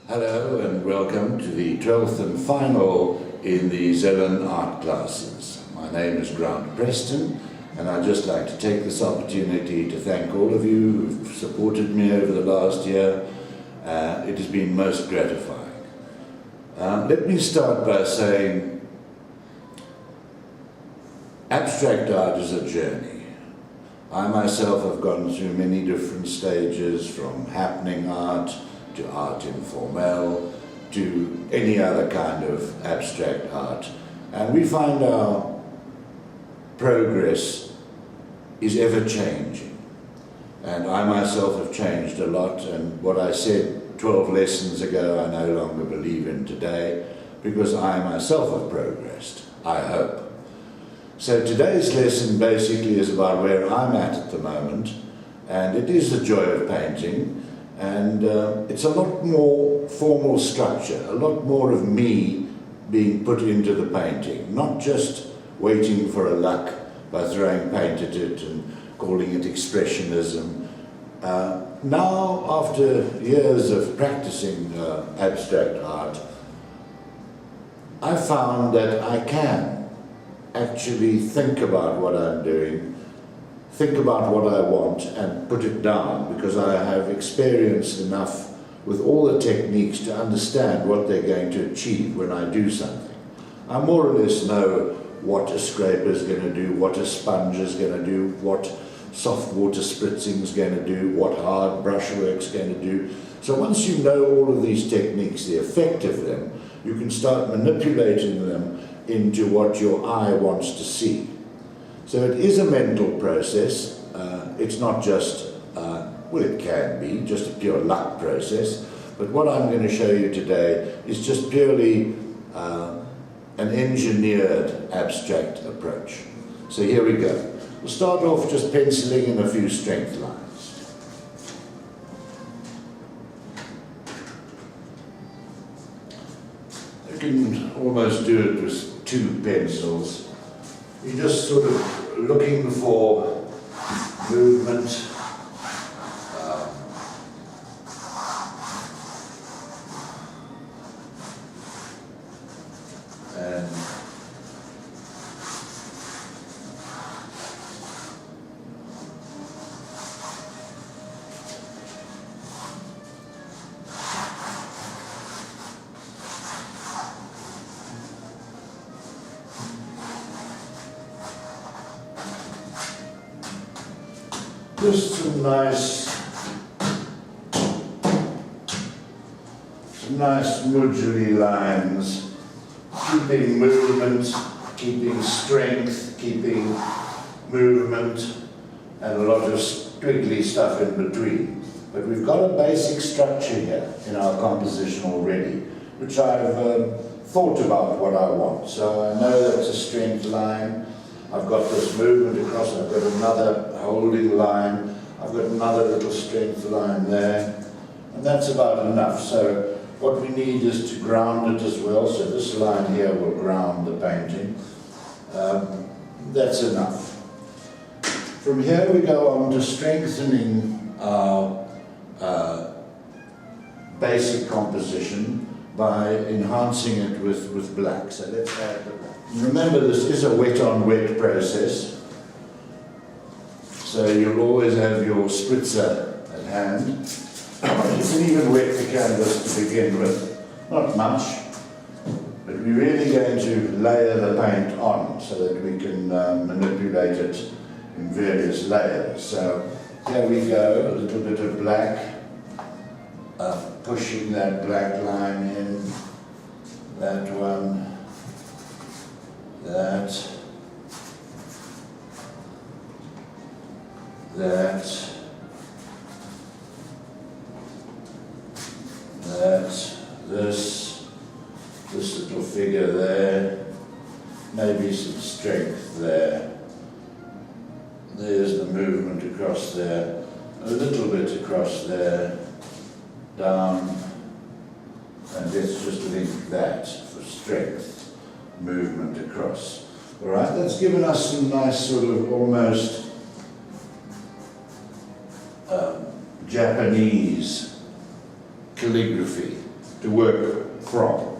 Hello and welcome to the 12th and final in the Zellen art classes. My name is Preston, and I'd just like to take this opportunity to thank all of you who've supported me over the last year. It has been most gratifying. Let me start by saying abstract art is a journey. I myself have gone through many different stages, from happening art to art informel, to any other kind of abstract art. And we find our progress is ever changing. And I myself have changed a lot, and what I said 12 lessons ago I no longer believe in today, because I myself have progressed, I hope. So today's lesson basically is about where I'm at the moment, and it is the joy of painting. And it's a lot more formal structure, a lot more of me being put into the painting, not just waiting for a luck by throwing paint at it and calling it expressionism. Now, after years of practicing abstract art, I found that I can actually think about what I'm doing, think about what I want and put it down, because I have experienced enough with all the techniques to understand what they're going to achieve when I do something. I more or less know what a scraper is going to do, what a sponge is going to do, what soft water spritzing is going to do, what hard brushwork is going to do. So once you know all of these techniques, the effect of them, you can start manipulating them into what your eye wants to see. So it is a mental process. It's not just, well, it can be just a pure luck process, but what I'm going to show you today is just purely an engineered abstract approach. So here we go. We'll start off just penciling in a few strength lines. You can almost do it with two pencils. You're just sort of looking for movement, and just some nice moduli lines, keeping movement, keeping strength, keeping movement, and a lot of squiggly stuff in between. But we've got a basic structure here in our composition already, which I've thought about what I want. So I know that's a strength line. I've got this movement across, I've got another holding line, I've got another little strength line there, and that's about enough. So what we need is to ground it as well, so this line here will ground the painting. That's enough. From here we go on to strengthening our basic composition by enhancing it with black. So let's add the black. Remember, this is a wet-on-wet process, so you'll always have your spritzer at hand. You can even wet the canvas to begin with, not much, but we're really going to layer the paint on so that we can manipulate it in various layers. So here we go, a little bit of black, pushing that black line in, that one, that, this little figure there, maybe some strength there. There's the movement across there, a little bit across there, down, and let's just link that for strength, movement across. All right, that's given us some nice sort of almost Japanese calligraphy to work from.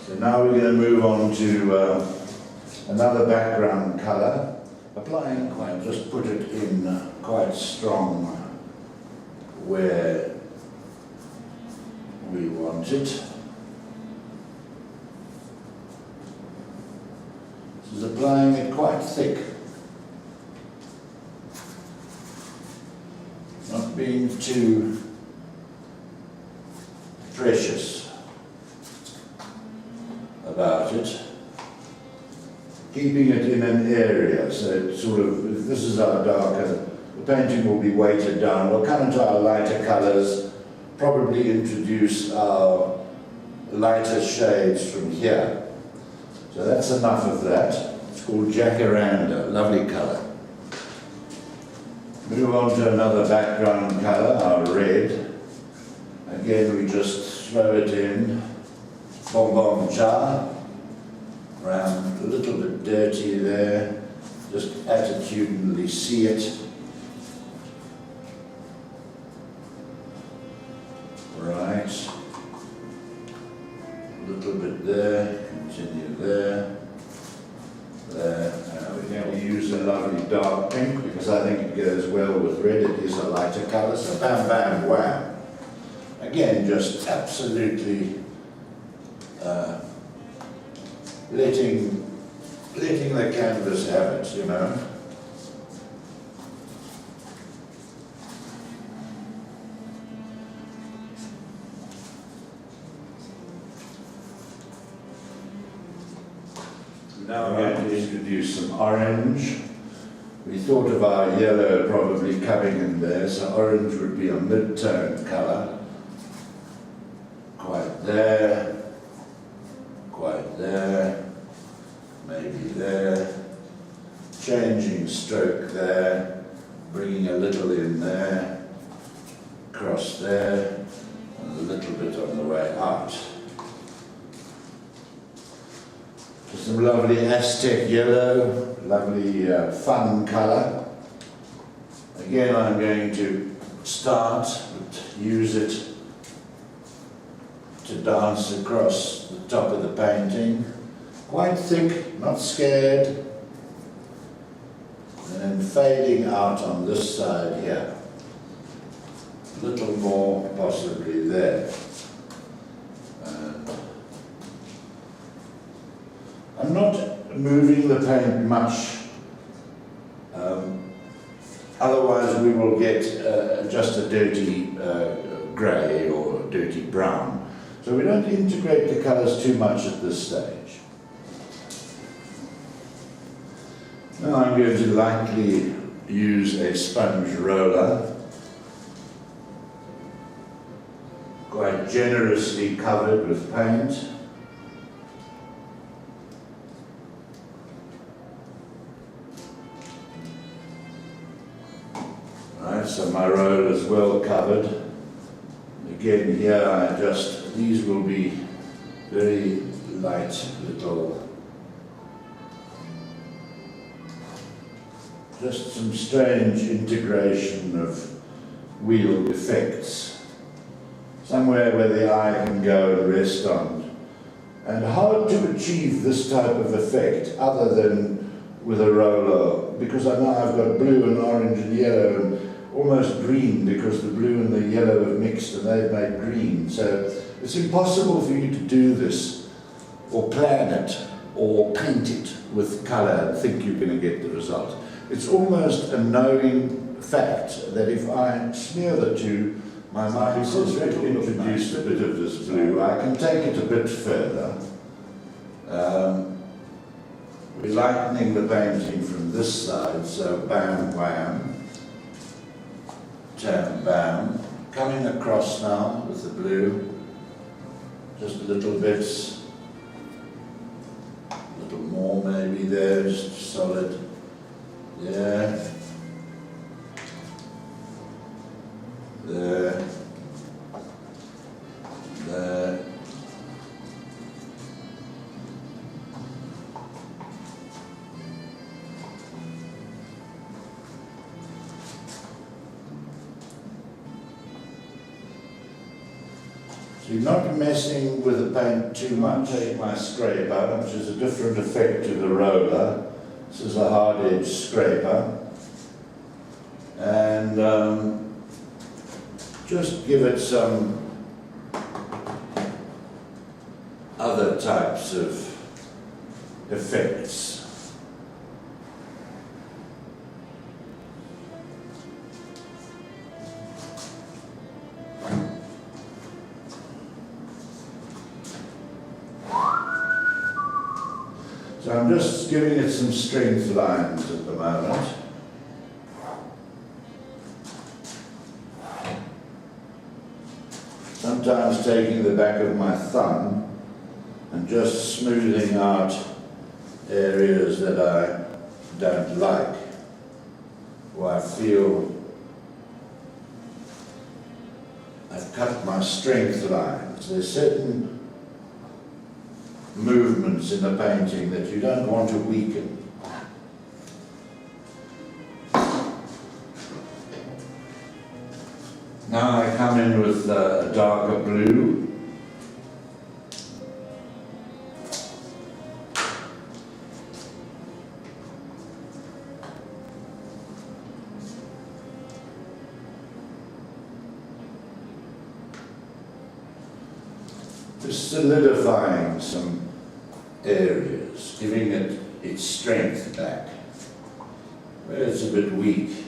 So now we're going to move on to another background colour. Applying quite, just put it in quite strong where we want it. This is applying it quite thick. Not being too precious about it. Keeping it in an area, so it's sort of, if this is our darker, the painting will be weighted down. We'll come into our lighter colours, probably introduce our lighter shades from here. So that's enough of that. It's called Jacaranda, lovely colour. Move on to another background colour, our red. Again, we just throw it in, Bom Bom Cha. Around a little bit dirty there, just attitudinally see it. Right, a little bit there, continue there, there. We're going to use a lovely dark pink because I think it goes well with red. It is a lighter colour, so bam, bam, wham. Again, just absolutely letting the canvas have it, you know. Now I'm going to introduce some orange. We thought of our yellow probably coming in there, so orange would be a mid-tone colour. Quite there. Quite there, maybe there, changing stroke there, bringing a little in there, across there, and a little bit on the way out. Some lovely Aztec yellow, lovely fun colour. Again, I'm going to start, but use it to dance across the top of the painting. Quite thick, not scared. And then fading out on this side here. A little more possibly there. I'm not moving the paint much, otherwise we will get just a dirty grey or dirty brown. So we don't integrate the colours too much at this stage. Now I'm going to lightly use a sponge roller, quite generously covered with paint. Right, so my roller is well covered. Again, here these will be very light little, just some strange integration of wheel effects. Somewhere where the eye can go and rest on. And hard to achieve this type of effect other than with a roller, because I know I've got blue and orange and yellow and almost green, because the blue and the yellow have mixed and they've made green. So it's impossible for you to do this or plan it or paint it with colour and think you're going to get the result. It's almost a knowing fact that if I smear the two, my mind says to introduce a bit of this blue. I can take it a bit further. We're lightening the painting from this side, so bam, wham. Tam, bam. Coming across now with the blue, just little bits, a little more maybe there, just solid, there, there, there. So you're not messing with the paint too much. Take my scraper, which is a different effect to the roller. This is a hard-edge scraper. And just give it some other types of effects. So I'm just giving it some strength lines at the moment. Sometimes taking the back of my thumb and just smoothing out areas that I don't like, or I feel I've cut my strength lines. There's certain movements in the painting that you don't want to weaken. Now I come in with a darker blue. Just solidifying some areas, giving it its strength back, where it's a bit weak.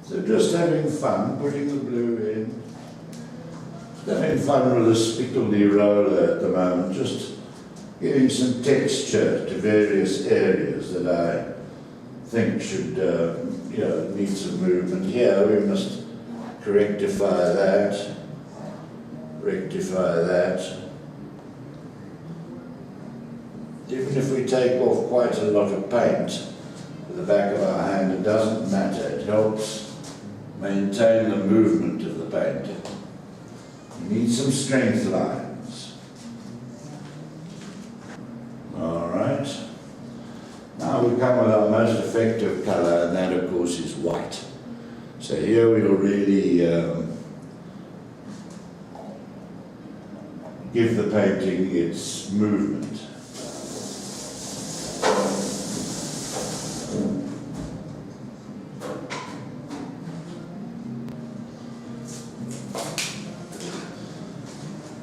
So just having fun, putting the blue in, having fun with a spickledy roller at the moment, just giving some texture to various areas that I think should need some movement. Here we must rectify that. Even if we take off quite a lot of paint with the back of our hand, it doesn't matter. It helps maintain the movement of the painting. You need some strength lines. All right. Now we come with our most effective colour, and that of course is white. So here we'll really give the painting its movement.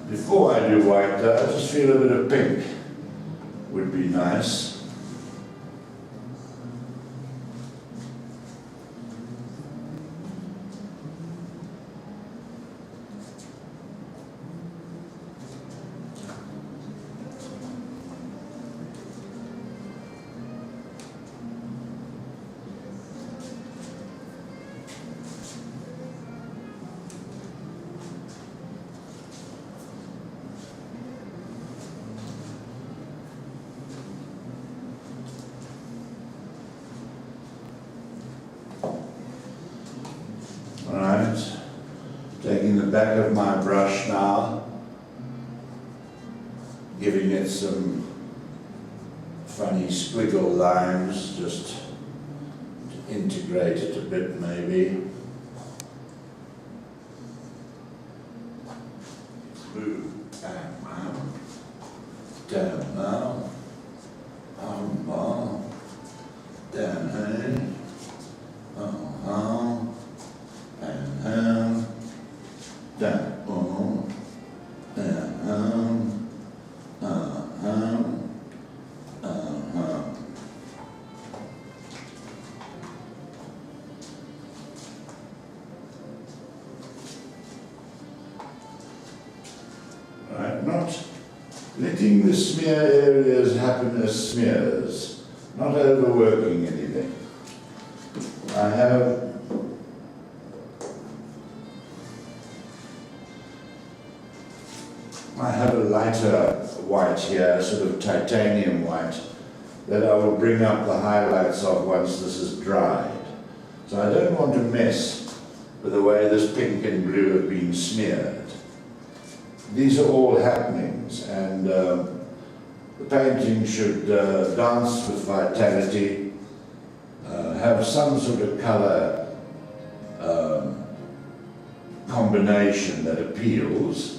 Before I do white, I just feel a bit of pink would be nice. Alright, taking the back of my brush now, giving it some funny squiggle lines, just to integrate it a bit maybe. Move back now, down now, down here, Right, not letting the smear areas happen as smears, not overworking anything. I have I have a lighter white here, sort of titanium white, that I will bring up the highlights of once this is dried. So I don't want to mess with the way this pink and blue have been smeared. These are all happenings, and the painting should dance with vitality, have some sort of colour combination that appeals.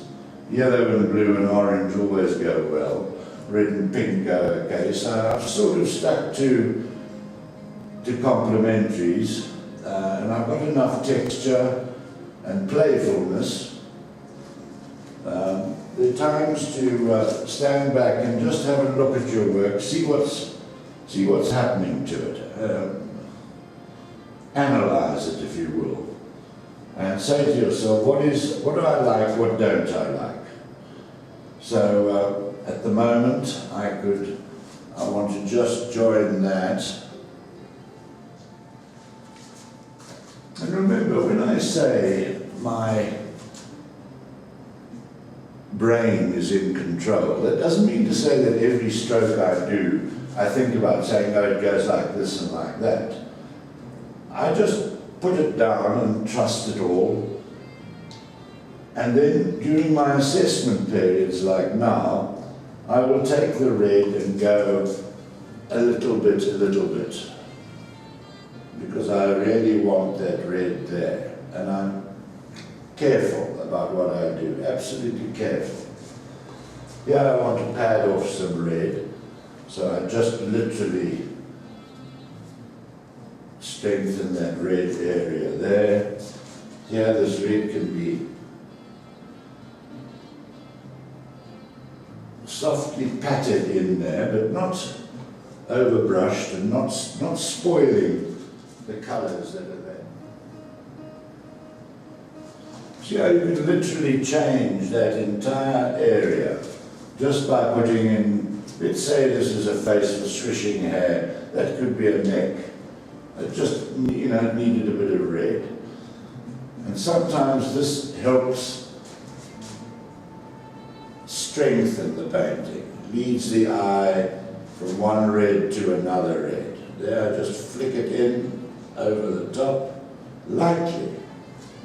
Yellow and blue and orange always go well. Red and pink go okay. So I've sort of stuck to complementaries, and I've got enough texture and playfulness. There are times to stand back and just have a look at your work, see what's happening to it, analyze it, if you will, and say to yourself, what do I like, what don't I like? So at the moment, I want to just join that. And remember, when I say my brain is in control, that doesn't mean to say that every stroke I do, I think about saying, oh, it goes like this and like that. I just put it down and trust it all. And then during my assessment periods like now, I will take the red and go a little bit. Because I really want that red there. And I'm careful about what I do, absolutely careful. Here I want to pad off some red, so I just literally strengthen that red area there. Here this red can be softly patted in there, but not overbrushed and not spoiling the colours that are there. See how you can literally change that entire area just by putting in, let's say this is a face for swishing hair, that could be a neck. It just, needed a bit of red. And sometimes this helps strengthen the painting, leads the eye from one red to another red. There, just flick it in over the top, lightly.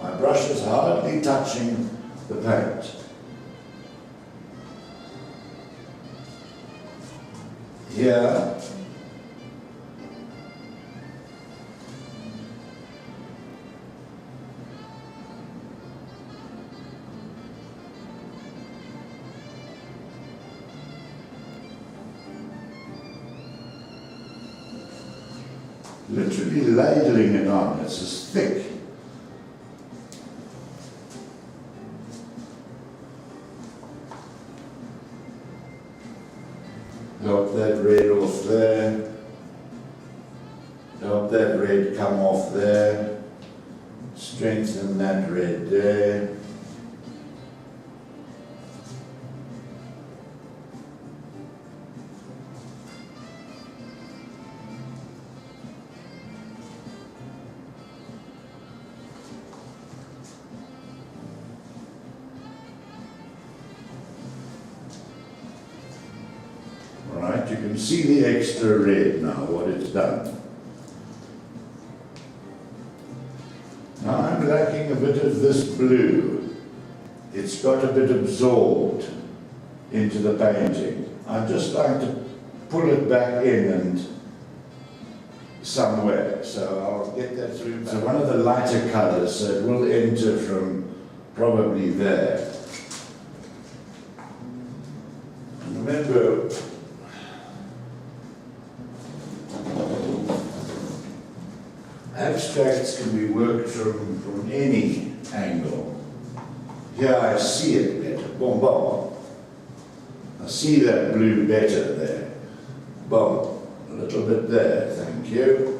My brush is hardly touching the paint. Here, literally ladling it on, it's as thick. Help that red off there. Help that red come off there. Strengthen that red there. You can see the extra red now, what it's done. Now I'm lacking a bit of this blue. It's got a bit absorbed into the painting. I'd just like to pull it back in and somewhere, so I'll get that through. So one of the lighter colours, so it will enter from probably there. And remember, abstracts can be worked from any angle. Here I see it better. Boom, boom. I see that blue better there. Boom. A little bit there, thank you.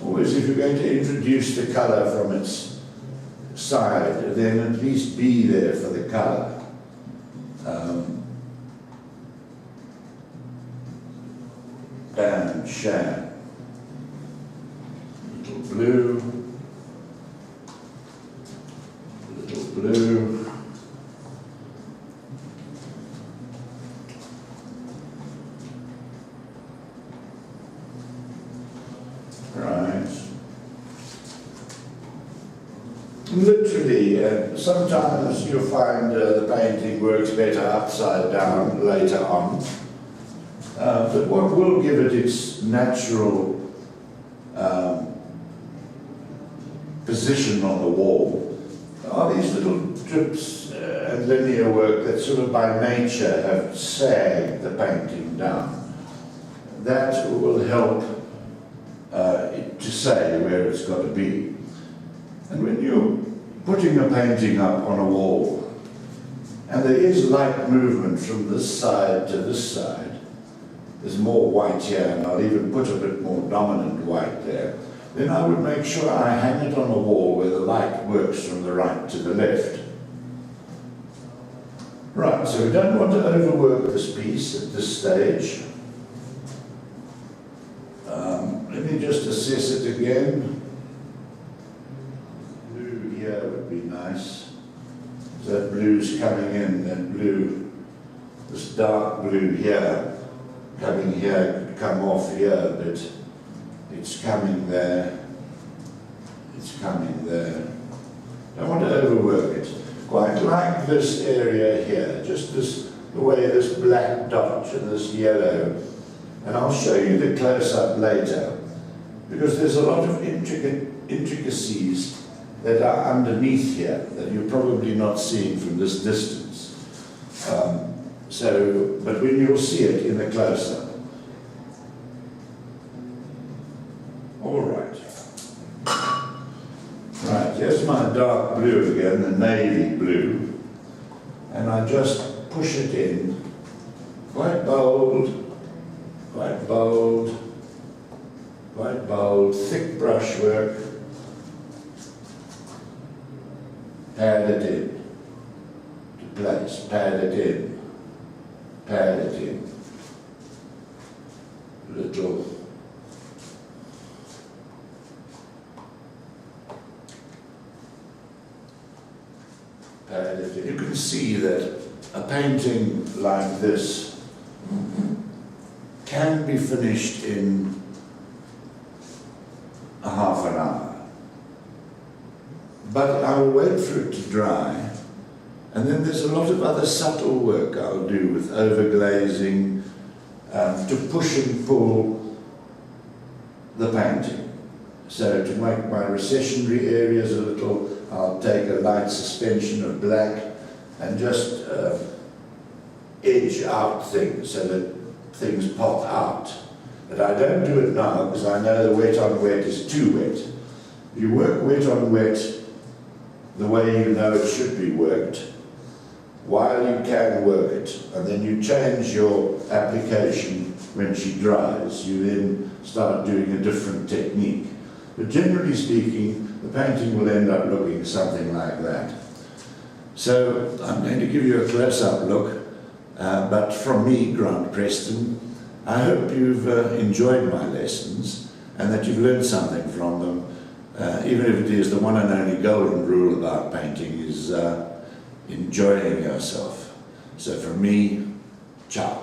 Always, if you're going to introduce the colour from its side, then at least be there for the colour. and sham. Little blue, little blue, right. Literally, sometimes you'll find the painting works better upside down later on. But what will give it its natural position on the wall are these little drips and linear work that sort of by nature have sagged the painting down. That will help it to say where it's got to be. And when you're putting a painting up on a wall, and there is light movement from this side to this side, there's more white here, and I'll even put a bit more dominant white there, then I would make sure I hang it on a wall where the light works from the right to the left. Right, so we don't want to overwork this piece at this stage. Let me just assess it again. Blue here would be nice. So that blue's coming in, that blue, this dark blue here, coming here, could come off here a bit. It's coming there. It's coming there. Don't want to overwork it. Quite like this area here, just this, the way this black dot and this yellow. And I'll show you the close-up later, because there's a lot of intricacies that are underneath here that you're probably not seeing from this distance. But when you'll see it in the close-up. All right. Right, here's my dark blue again, the navy blue. And I just push it in, quite bold, quite bold, quite bold, thick brushwork. Pad it in to place, pad it in, pad it in. Little pad it in. You can see that a painting like this can be finished in a half an hour. But I will wait for it to dry, and then there's a lot of other subtle work I'll do with overglazing to push and pull the painting. So to make my recessionary areas a little, I'll take a light suspension of black and just edge out things so that things pop out. But I don't do it now because I know the wet on wet is too wet. You work wet on wet the way you know it should be worked, while you can work it, and then you change your application when she dries. You then start doing a different technique. But generally speaking, the painting will end up looking something like that. So I'm going to give you a close-up look, but from me, Grant Preston, I hope you've enjoyed my lessons and that you've learned something from them. Even if it is the one and only golden rule about painting is enjoying yourself. So from me, ciao.